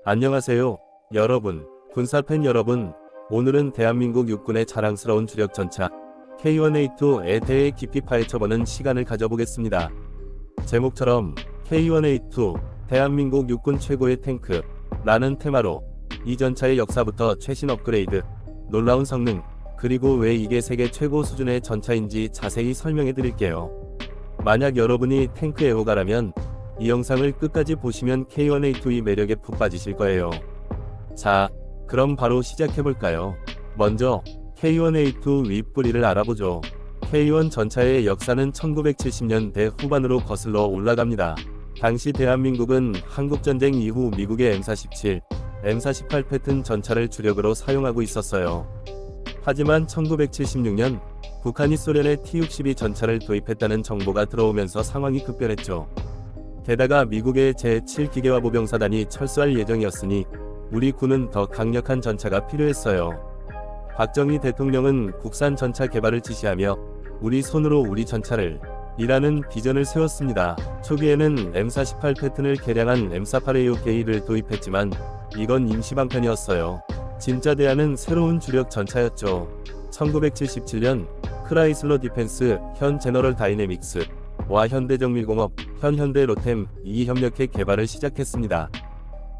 안녕하세요, 여러분. 군사팬 여러분. 오늘은 대한민국 육군의 자랑스러운 주력 전차 K1A2에 대해 깊이 파헤쳐보는 시간을 가져보겠습니다. 제목처럼 K1A2 대한민국 육군 최고의 탱크 라는 테마로 이 전차의 역사부터 최신 업그레이드, 놀라운 성능, 그리고 왜 이게 세계 최고 수준의 전차인지 자세히 설명해 드릴게요. 만약 여러분이 탱크 애호가라면 이 영상을 끝까지 보시면 K1A2의 매력에 푹 빠지실 거예요. 자, 그럼 바로 시작해볼까요? 먼저 K1A2 윗뿌리를 알아보죠. K1 전차의 역사는 1970년대 후반으로 거슬러 올라갑니다. 당시 대한민국은 한국전쟁 이후 미국의 M47, M48 패튼 전차를 주력으로 사용하고 있었어요. 하지만 1976년 북한이 소련의 T-62 전차를 도입했다는 정보가 들어오면서 상황이 급변했죠. 게다가 미국의 제7기계화보병사단이 철수할 예정이었으니 우리 군은 더 강력한 전차가 필요했어요. 박정희 대통령은 국산 전차 개발을 지시하며 우리 손으로 우리 전차를 이라는 비전을 세웠습니다. 초기에는 M48 패튼을 개량한 M48A6K를 도입했지만 이건 임시방편이었어요. 진짜 대안은 새로운 주력 전차였죠. 1977년 크라이슬러 디펜스, 현 제너럴 다이내믹스 와 현대정밀공업, 현 현대로템이 협력해 개발을 시작했습니다.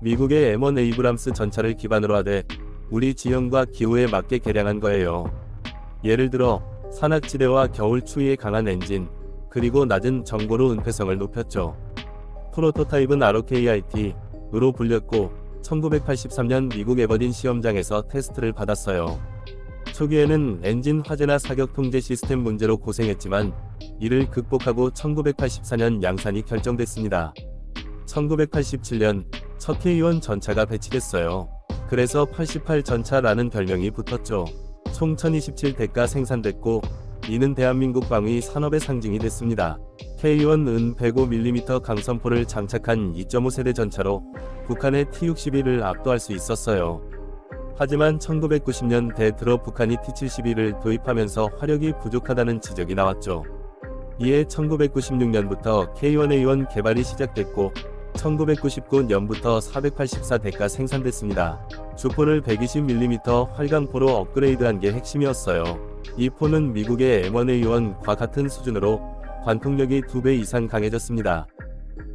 미국의 M1 에이브람스 전차를 기반으로 하되 우리 지형과 기후에 맞게 개량한 거예요. 예를 들어 산악지대와 겨울 추위에 강한 엔진, 그리고 낮은 정고로 은폐성을 높였죠. 프로토타입은 ROKIT으로 불렸고 1983년 미국 에버딘 시험장에서 테스트를 받았어요. 초기에는 엔진 화재나 사격 통제 시스템 문제로 고생했지만 이를 극복하고 1984년 양산이 결정됐습니다. 1987년 첫 K1 전차가 배치됐어요. 그래서 88 전차라는 별명이 붙었죠. 총 1027대가 생산됐고 이는 대한민국 방위 산업의 상징이 됐습니다. K1은 105mm 강선포를 장착한 2.5세대 전차로 북한의 T-62를 압도할 수 있었어요. 하지만 1990년대 들어 북한이 T-72를 도입하면서 화력이 부족하다는 지적이 나왔죠. 이에 1996년부터 K1A1 개발이 시작됐고 1999년부터 484대가 생산됐습니다. 주포를 120mm 활강포로 업그레이드한 게 핵심이었어요. 이 포는 미국의 M1A1과 같은 수준으로 관통력이 2배 이상 강해졌습니다.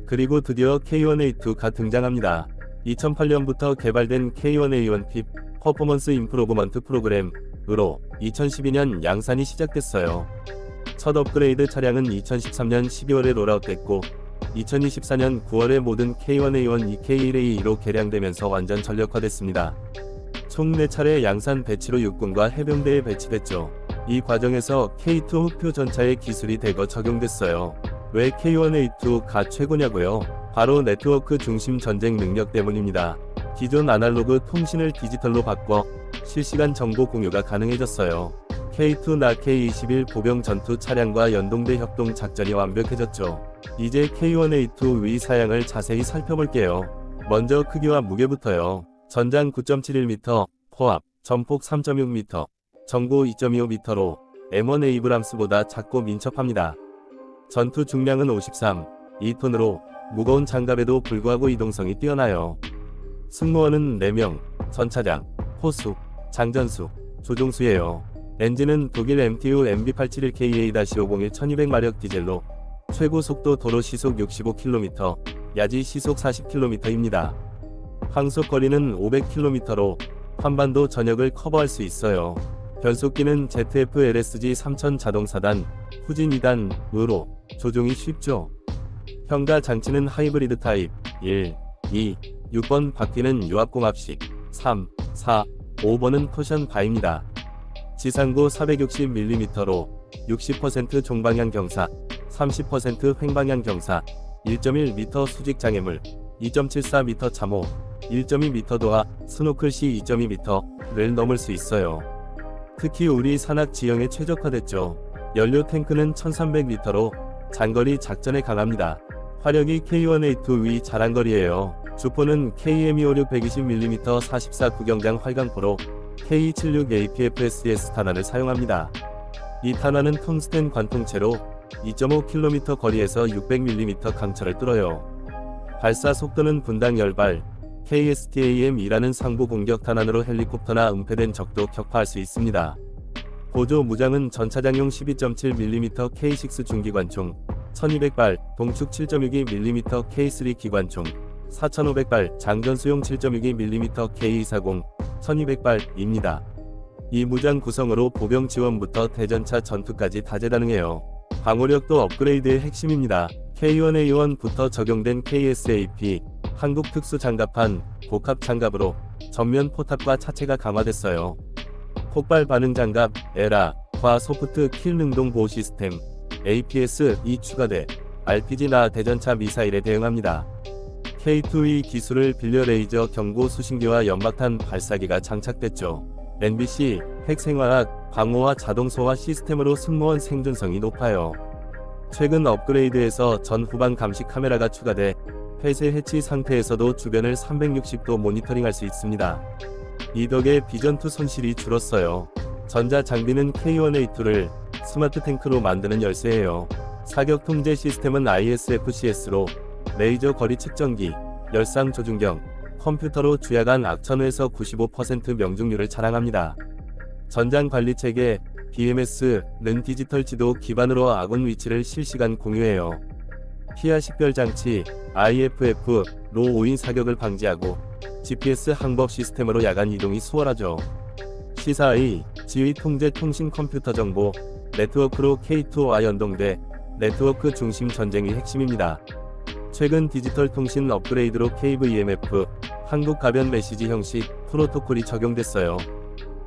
그리고 드디어 K1A2가 등장합니다. 2008년부터 개발된 K1A1 PIP 퍼포먼스 임프로브먼트 프로그램으로 2012년 양산이 시작됐어요. 첫 업그레이드 차량은 2013년 12월에 롤아웃됐고 2024년 9월에 모든 K1A1 EK1A2로 개량되면서 완전 전력화됐습니다. 총 4차례 양산 배치로 육군과 해병대에 배치됐죠. 이 과정에서 K2 흑표 전차의 기술이 대거 적용됐어요. 왜 K1A2가 최고냐고요? 바로 네트워크 중심 전쟁 능력 때문입니다. 기존 아날로그 통신을 디지털로 바꿔 실시간 정보 공유가 가능해졌어요. K2나 K21 보병 전투 차량과 연동대 협동 작전이 완벽해졌죠. 이제 K1A2 위 사양을 자세히 살펴볼게요. 먼저 크기와 무게부터요. 전장 9.71m, 포압, 전폭 3.6m, 정고 2.25m로 M1 에이브람스보다 작고 민첩합니다. 전투 중량은 53.2톤으로 무거운 장갑에도 불구하고 이동성이 뛰어나요. 승무원은 4명, 전차장, 호수, 장전수, 조종수예요. 엔진은 독일 MTU MB871KA-501 1200마력 디젤로 최고 속도 도로 시속 65km, 야지 시속 40km입니다. 항속 거리는 500km로 한반도 전역을 커버할 수 있어요. 변속기는 ZF-LSG 3000 자동사단, 후진 2단으로 조종이 쉽죠. 현가 장치는 하이브리드 타입 1, 2, 6번 바퀴는 유압공합식, 3, 4, 5번은 쿠션 바입니다. 지상고 460mm로 60% 종방향 경사, 30% 횡방향 경사, 1.1m 수직 장애물, 2.74m 참호, 1.2m 도하, 스노클 시 2.2m를 넘을 수 있어요. 특히 우리 산악 지형에 최적화됐죠. 연료 탱크는 1300L로 장거리 작전에 강합니다. 화력이 K1A2 위 자랑거리예요. 주포는 KM256 120mm 44 구경장 활강포로 K276 APFSS 탄환을 사용합니다. 이 탄환은 텅스텐 관통체로 2.5km 거리에서 600mm 강철을 뚫어요. 발사 속도는 분당 10발, KSTAM이라는 상부 공격 탄환으로 헬리콥터나 은폐된 적도 격파할 수 있습니다. 보조 무장은 전차장용 12.7mm K6 중기관총, 1200발, 동축 7.62mm K3 기관총, 4500발, 장전수용 7.62mm K240, 1200발입니다. 이 무장 구성으로 보병 지원부터 대전차 전투까지 다재다능해요. 방호력도 업그레이드의 핵심입니다. K1A1부터 적용된 KSAP, 한국 특수장갑판, 복합 장갑으로 전면 포탑과 차체가 강화됐어요. 폭발 반응 장갑, 에라과 소프트 킬 능동 보호 시스템, APS-이 추가돼 RPG나 대전차 미사일에 대응합니다. K2E 기술을 빌려 레이저 경고 수신기와 연막탄 발사기가 장착됐죠. NBC, 핵생화학, 방호와 자동 소화 시스템으로 승무원 생존성이 높아요. 최근 업그레이드에서 전 후방 감시 카메라가 추가돼 폐쇄 해치 상태에서도 주변을 360도 모니터링할 수 있습니다. 이 덕에 비전2 손실이 줄었어요. 전자 장비는 K1A2를 스마트 탱크로 만드는 열쇠예요. 사격 통제 시스템은 ISFCS로 레이저 거리 측정기, 열상 조준경, 컴퓨터로 주야간 악천후에서 95% 명중률을 자랑합니다. 전장 관리 체계 BMS는 디지털 지도 기반으로 아군 위치를 실시간 공유해요. 피하 식별 장치 IFF로 5인 사격을 방지하고 GPS 항법 시스템으로 야간 이동이 수월하죠. 시사의 지휘 통제 통신 컴퓨터 정보 네트워크로 K2와 연동돼 네트워크 중심 전쟁이 핵심입니다. 최근 디지털 통신 업그레이드로 KVMF 한국 가변 메시지 형식 프로토콜이 적용됐어요.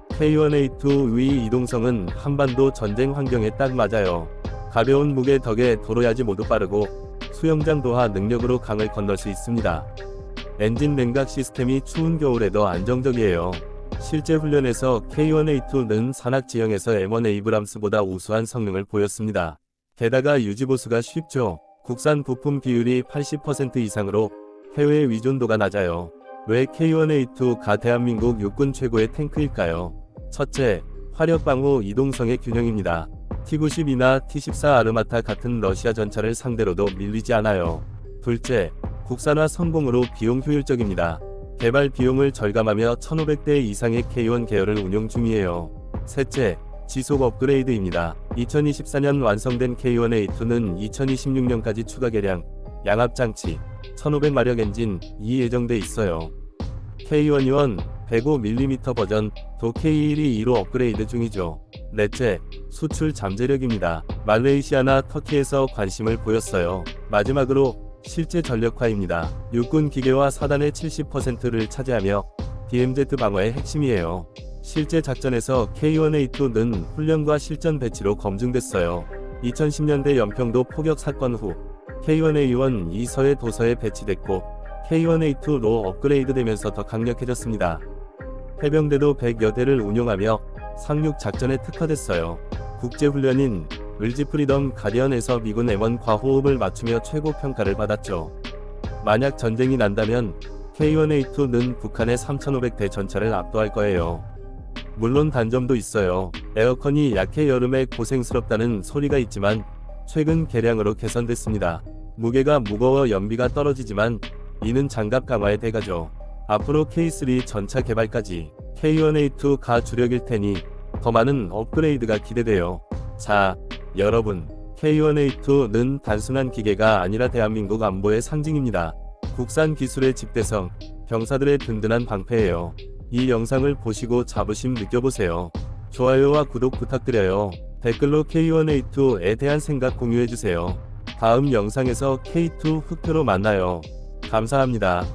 K1A2 위 이동성은 한반도 전쟁 환경에 딱 맞아요. 가벼운 무게 덕에 도로야지 모두 빠르고 수영장 도하 능력으로 강을 건널 수 있습니다. 엔진 냉각 시스템이 추운 겨울에도 안정적이에요. 실제 훈련에서 K1A2는 산악 지형에서 M1 에이브람스보다 우수한 성능을 보였습니다. 게다가 유지보수가 쉽죠. 국산 부품 비율이 80% 이상으로 해외 의존도가 낮아요. 왜 K1A2가 대한민국 육군 최고의 탱크일까요? 첫째, 화력 방호 이동성의 균형입니다. T-92나 T-14 아르마타 같은 러시아 전차를 상대로도 밀리지 않아요. 둘째, 국산화 성공으로 비용 효율적입니다. 개발 비용을 절감하며 1500대 이상의 K1 계열을 운용 중이에요. 셋째, 지속 업그레이드입니다. 2024년 완성된 K1A2는 2026년까지 추가 개량, 양압장치, 1500마력 엔진이 예정돼 있어요. K1E1 105mm 버전 도 K1E2로 업그레이드 중이죠. 넷째, 수출 잠재력입니다. 말레이시아나 터키에서 관심을 보였어요. 마지막으로 실제 전력화입니다. 육군 기계와 사단의 70%를 차지하며 DMZ 방어의 핵심이에요. 실제 작전에서 K1A2는 훈련과 실전 배치로 검증됐어요. 2010년대 연평도 포격 사건 후 K1A1이 서해 도서에 배치됐고 K1A2로 업그레이드되면서 더 강력해졌습니다. 해병대도 100여 대를 운용하며 상륙 작전에 특화됐어요. 국제훈련인 을지 프리덤 가디언에서 미군 M1과 호흡을 맞추며 최고 평가를 받았죠. 만약 전쟁이 난다면 K1A2는 북한의 3,500대 전차를 압도할 거예요. 물론 단점도 있어요. 에어컨이 약해 여름에 고생스럽다는 소리가 있지만 최근 개량으로 개선됐습니다. 무게가 무거워 연비가 떨어지지만 이는 장갑 강화의 대가죠. 앞으로 K3 전차 개발까지 K1A2가 주력일 테니 더 많은 업그레이드가 기대돼요. 자, 여러분, K1A2는 단순한 기계가 아니라 대한민국 안보의 상징입니다. 국산 기술의 집대성, 병사들의 든든한 방패예요. 이 영상을 보시고 자부심 느껴보세요. 좋아요와 구독 부탁드려요. 댓글로 K1A2에 대한 생각 공유해주세요. 다음 영상에서 K2 흑표로 만나요. 감사합니다.